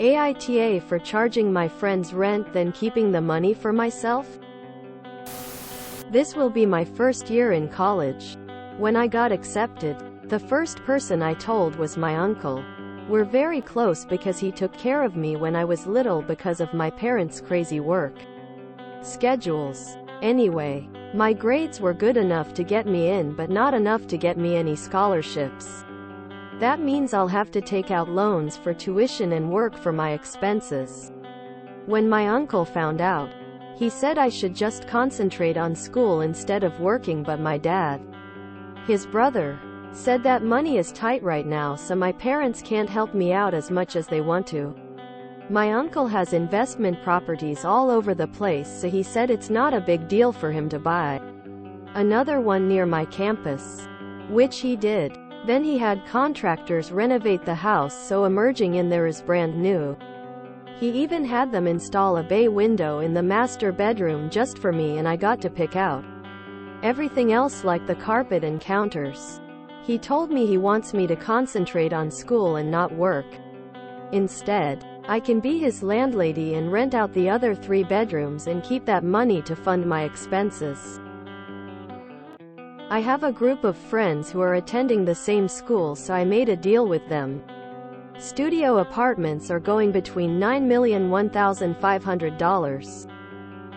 AITA for charging my friends rent then keeping the money for myself? This will be my first year in college. When I got accepted, the first person I told was my uncle. We're very close because he took care of me when I was little because of my parents' crazy work schedules. Anyway, my grades were good enough to get me in but not enough to get me any scholarships. That means I'll have to take out loans for tuition and work for my expenses. When my uncle found out, he said I should just concentrate on school instead of working, but my dad, his brother, said that money is tight right now, so my parents can't help me out as much as they want to. My uncle has investment properties all over the place, so he said it's not a big deal for him to buy another one near my campus, which he did. Then he had contractors renovate the house so emerging in there is brand new. He even had them install a bay window in the master bedroom just for me, and I got to pick out everything else like the carpet and counters. He told me he wants me to concentrate on school and not work. Instead, I can be his landlady and rent out the other 3 bedrooms and keep that money to fund my expenses. I have a group of friends who are attending the same school, so I made a deal with them. Studio apartments are going between $9,001,500,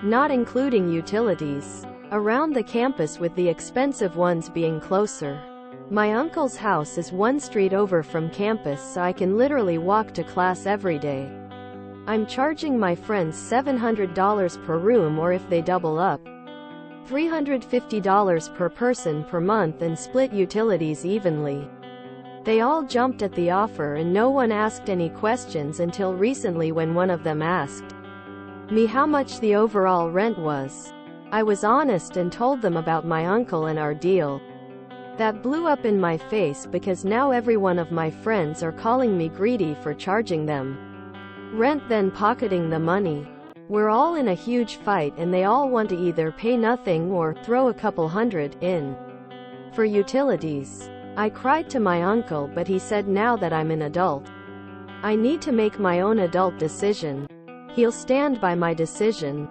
not including utilities, around the campus, with the expensive ones being closer. My uncle's house is 1 street over from campus, so I can literally walk to class every day. I'm charging my friends $700 per room, or if they double up, $350 per person per month, and split utilities evenly. They all jumped at the offer and no one asked any questions until recently when one of them asked me how much the overall rent was. I was honest and told them about my uncle and our deal. That blew up in my face because now every one of my friends are calling me greedy for charging them rent then pocketing the money. We're all in a huge fight and they all want to either pay nothing or throw a couple hundred in for utilities. I cried to my uncle, but he said now that I'm an adult, I need to make my own adult decision. He'll stand by my decision.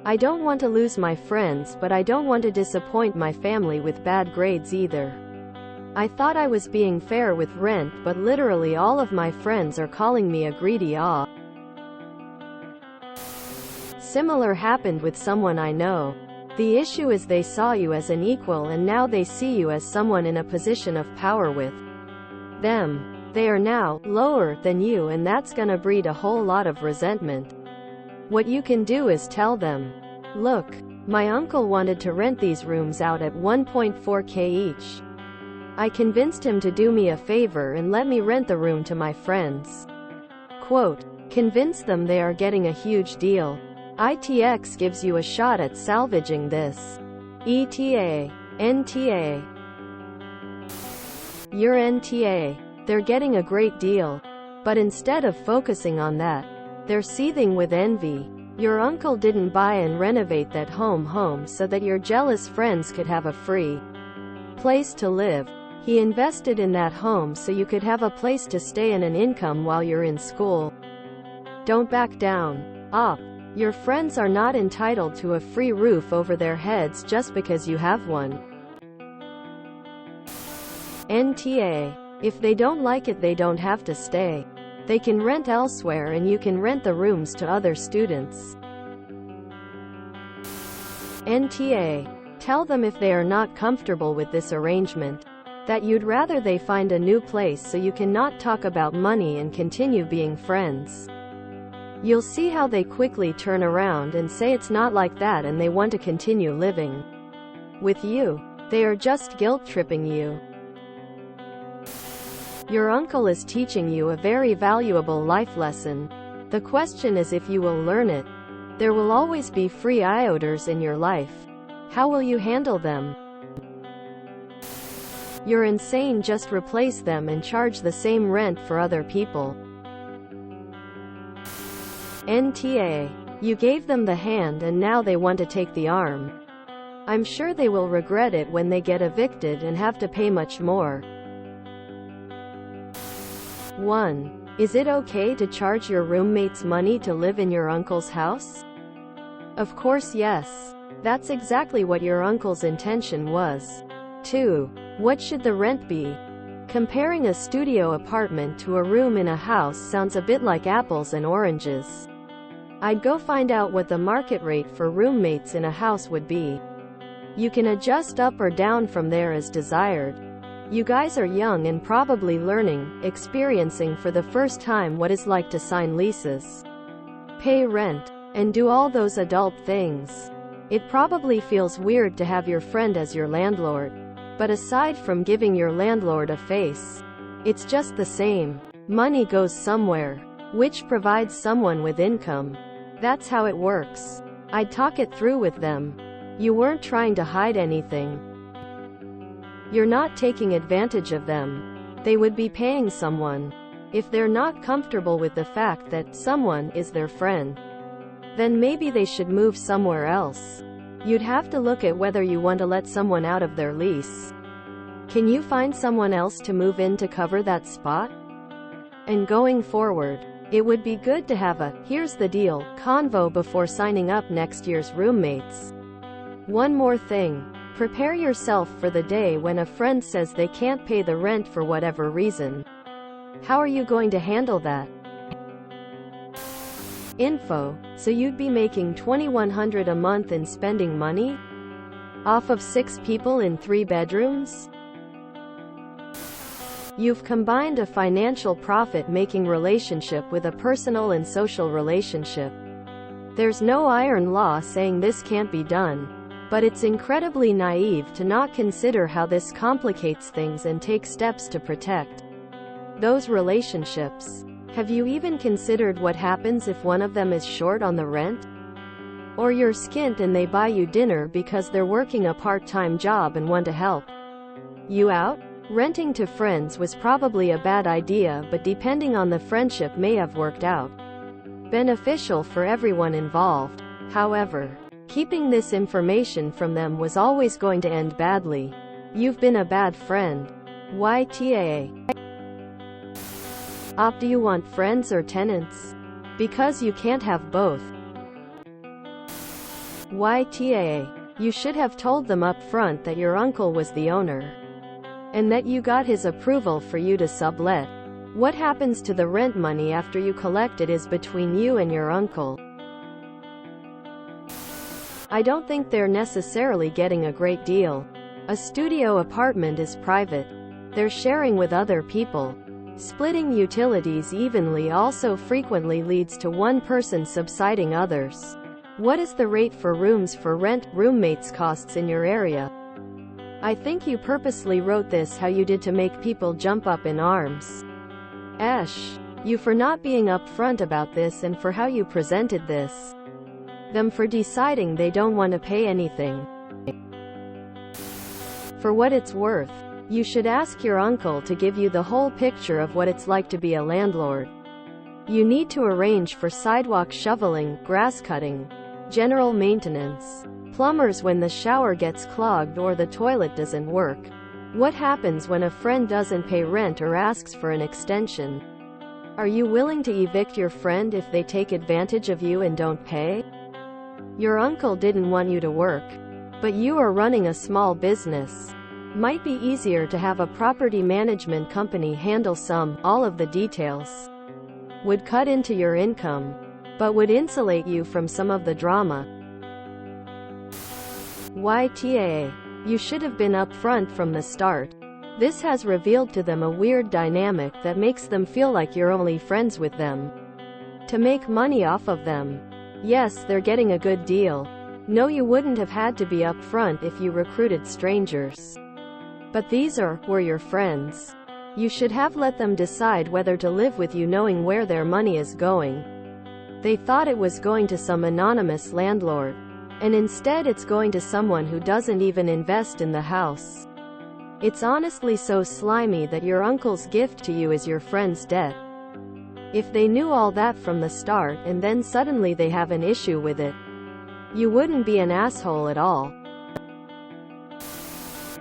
I don't want to lose my friends, but I don't want to disappoint my family with bad grades either. I thought I was being fair with rent, but literally all of my friends are calling me a greedy aw. Similar happened with someone I know. The issue is they saw you as an equal and now they see you as someone in a position of power with them. They are now lower than you, and that's gonna breed a whole lot of resentment. What you can do is tell them, look, my uncle wanted to rent these rooms out at $1.4K each. I convinced him to do me a favor and let me rent the room to my friends. Quote, convince them they are getting a huge deal. ITX gives you a shot at salvaging this. ETA. NTA. Your NTA. They're getting a great deal. But instead of focusing on that, they're seething with envy. Your uncle didn't buy and renovate that home so that your jealous friends could have a free place to live. He invested in that home so you could have a place to stay and an income while you're in school. Don't back down. Op. Your friends are not entitled to a free roof over their heads just because you have one. NTA. If they don't like it, they don't have to stay. They can rent elsewhere and you can rent the rooms to other students. NTA. Tell them if they are not comfortable with this arrangement, that you'd rather they find a new place so you can not talk about money and continue being friends. You'll see how they quickly turn around and say it's not like that and they want to continue living with you. They are just guilt-tripping you. Your uncle is teaching you a very valuable life lesson. The question is if you will learn it. There will always be free ioters in your life. How will you handle them? You're insane, just replace them and charge the same rent for other people. NTA. You gave them the hand and now they want to take the arm. I'm sure they will regret it when they get evicted and have to pay much more. 1. Is it okay to charge your roommates money to live in your uncle's house? Of course yes. That's exactly what your uncle's intention was. 2. What should the rent be? Comparing a studio apartment to a room in a house sounds a bit like apples and oranges. I'd go find out what the market rate for roommates in a house would be. You can adjust up or down from there as desired. You guys are young and probably learning, experiencing for the first time what it's like to sign leases, pay rent, and do all those adult things. It probably feels weird to have your friend as your landlord. But aside from giving your landlord a face, it's just the same. Money goes somewhere, which provides someone with income. That's how it works. I'd talk it through with them. You weren't trying to hide anything. You're not taking advantage of them. They would be paying someone. If they're not comfortable with the fact that someone is their friend, then maybe they should move somewhere else. You'd have to look at whether you want to let someone out of their lease. Can you find someone else to move in to cover that spot? And going forward, it would be good to have a "here's the deal" convo before signing up next year's roommates. One more thing. Prepare yourself for the day when a friend says they can't pay the rent for whatever reason. How are you going to handle that? Info. So you'd be making $2,100 a month and spending money off of 6 people in 3 bedrooms? You've combined a financial profit-making relationship with a personal and social relationship. There's no iron law saying this can't be done, but it's incredibly naive to not consider how this complicates things and take steps to protect those relationships. Have you even considered what happens if one of them is short on the rent? Or you're skint and they buy you dinner because they're working a part-time job and want to help you out? Renting to friends was probably a bad idea, but depending on the friendship may have worked out beneficial for everyone involved. However, keeping this information from them was always going to end badly. You've been a bad friend. YTA. Do you want friends or tenants? Because you can't have both. YTA. You should have told them up front that your uncle was the owner, and that you got his approval for you to sublet. What happens to the rent money after you collect it is between you and your uncle. I don't think they're necessarily getting a great deal. A studio apartment is private. They're sharing with other people. Splitting utilities evenly also frequently leads to one person subsiding others. What is the rate for rooms for rent, roommates costs in your area? I think you purposely wrote this how you did to make people jump up in arms. You for not being upfront about this and for how you presented this. Them for deciding they don't want to pay anything. For what it's worth, you should ask your uncle to give you the whole picture of what it's like to be a landlord. You need to arrange for sidewalk shoveling, grass cutting, general maintenance, plumbers when the shower gets clogged or the toilet doesn't work. What happens when a friend doesn't pay rent or asks for an extension? Are you willing to evict your friend if they take advantage of you and don't pay? Your uncle didn't want you to work, but you are running a small business. Might be easier to have a property management company handle all of the details. Would cut into your income, but would insulate you from some of the drama. YTA. You should have been upfront from the start. This has revealed to them a weird dynamic that makes them feel like you're only friends with them to make money off of them. Yes, they're getting a good deal. No, you wouldn't have had to be upfront if you recruited strangers. But these were your friends. You should have let them decide whether to live with you knowing where their money is going. They thought it was going to some anonymous landlord, and instead it's going to someone who doesn't even invest in the house. It's honestly so slimy that your uncle's gift to you is your friend's debt. If they knew all that from the start and then suddenly they have an issue with it, you wouldn't be an asshole at all.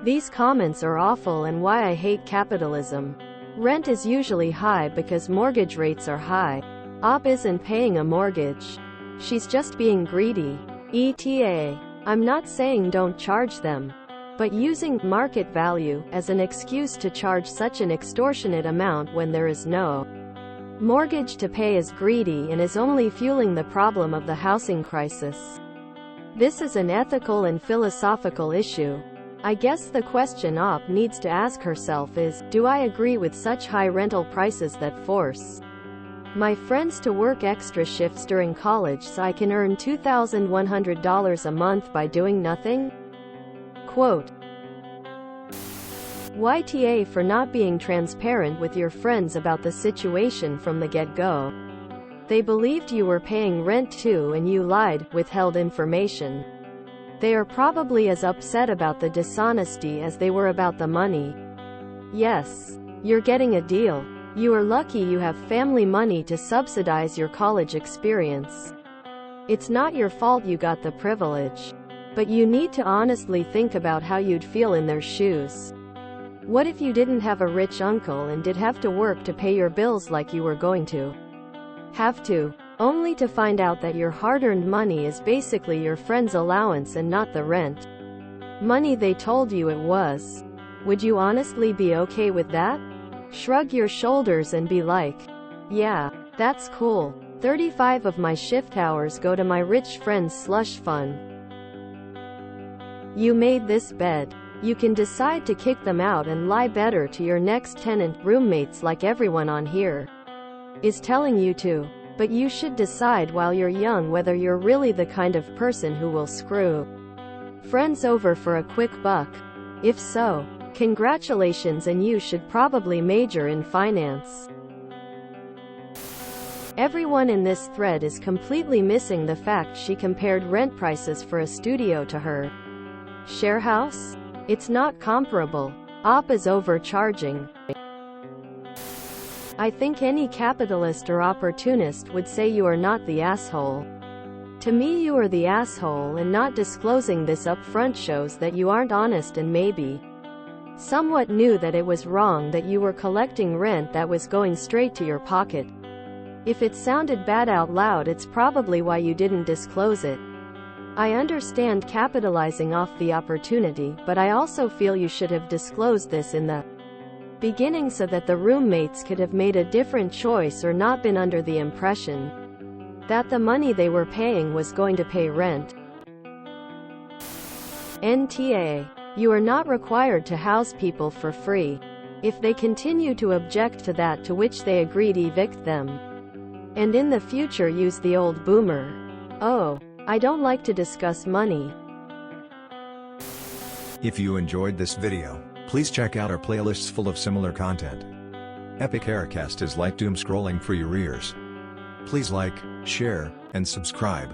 These comments are awful and why I hate capitalism. Rent is usually high because mortgage rates are high. Op isn't paying a mortgage. She's just being greedy. ETA. I'm not saying don't charge them, but using market value as an excuse to charge such an extortionate amount when there is no mortgage to pay is greedy and is only fueling the problem of the housing crisis. This is an ethical and philosophical issue. I guess the question Op needs to ask herself is, do I agree with such high rental prices that force my friends to work extra shifts during college so I can earn $2,100 a month by doing nothing? Quote, YTA for not being transparent with your friends about the situation from the get-go. They believed you were paying rent too and you lied, withheld information. They are probably as upset about the dishonesty as they were about the money. Yes, you're getting a deal. You are lucky you have family money to subsidize your college experience. It's not your fault you got the privilege. But you need to honestly think about how you'd feel in their shoes. What if you didn't have a rich uncle and did have to work to pay your bills like you were going to have to, only to find out that your hard-earned money is basically your friend's allowance and not the rent money they told you it was? Would you honestly be okay with that? Shrug your shoulders and be like, yeah, that's cool. 35 of my shift hours go to my rich friend's slush fund. You made this bed. You can decide to kick them out and lie better to your next tenant, roommates like everyone on here is telling you to. But you should decide while you're young whether you're really the kind of person who will screw friends over for a quick buck. If so, congratulations, and you should probably major in finance. Everyone in this thread is completely missing the fact she compared rent prices for a studio to her share house. It's not comparable. Op is overcharging. I think any capitalist or opportunist would say you are not the asshole. To me, you are the asshole, and not disclosing this up front shows that you aren't honest and maybe somewhat knew that it was wrong that you were collecting rent that was going straight to your pocket. If it sounded bad out loud, it's probably why you didn't disclose it. I understand capitalizing off the opportunity, but I also feel you should have disclosed this in the beginning so that the roommates could have made a different choice or not been under the impression that the money they were paying was going to pay rent. NTA. You are not required to house people for free. If they continue to object to that to which they agreed, evict them. And in the future use the old boomer, "Oh, I don't like to discuss money." If you enjoyed this video, please check out our playlists full of similar content. Epic Aircast is like doom scrolling for your ears. Please like, share, and subscribe.